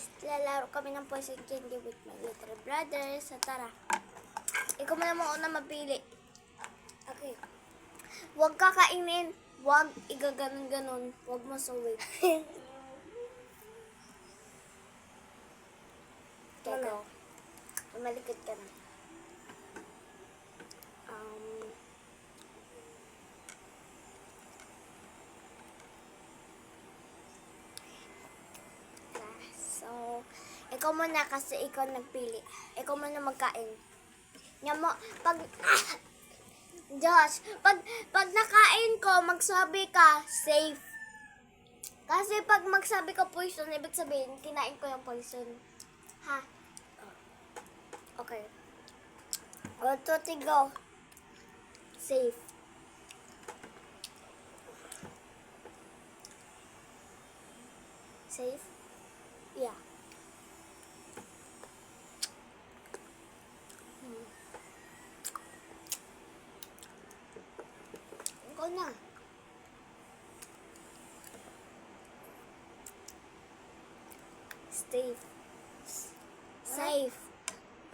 guys, lalaro kami ng poison candy with my little brother. So tara. Ikaw mo naman una mapili. Okay. Huwag kakainin. Huwag igaganon-ganon. Huwag masuwig. Teka. Malikot ka na. So, ikaw muna kasi ikaw nagpili. Ikaw muna magkain. Nga mo, Josh, pag nakain ko, magsabi ka, safe. Kasi pag magsabi ka poison, ibig sabihin, kinain ko yung poison. Ha? Okay. 1, 2, 3, go. Safe. Safe? Yeah. Ikaw na. Safe. Safe.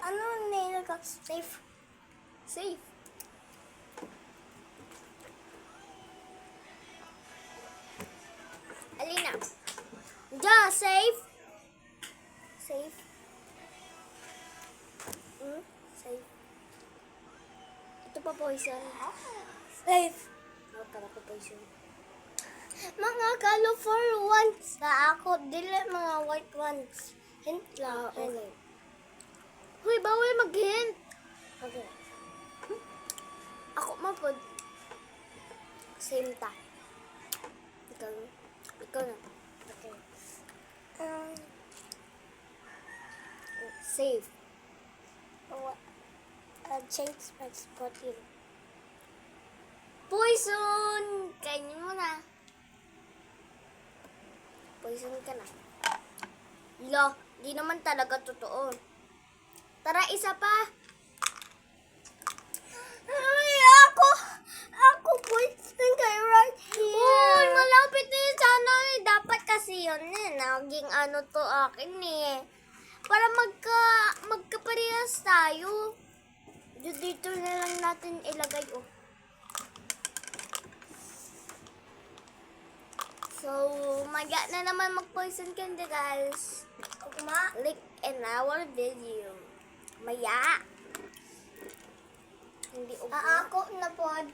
Ano nila ka? Safe. Safe. Alina. Ja, safe. Safe. Safe. Ito pa poison. Safe. Huwag ka na po poison. Mga colorful ones na ako. Dili mga white ones. Hint lang. Okay. Huy, bawal mag-hint. Okay. Ako mapod. Same ta. Ikaw na. Okay. Safe. Change my spot here. Poison! Kainin mo na. Poison ka na. Lo, di naman talaga totoo. Tara, isa pa. Ay, ako poison kay right here. Uy, malapit na yun sana eh. Dapat kasi yun eh. Naging ano to akin eh. Para magkaparehas tayo. Dito na lang natin ilagay oh. So, maga na naman mag-poison candy guys. Like in our video. Maya. Hindi ako na pod.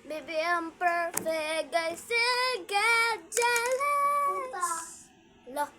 Baby, I'm perfect. Guys, I get jealous. Lo,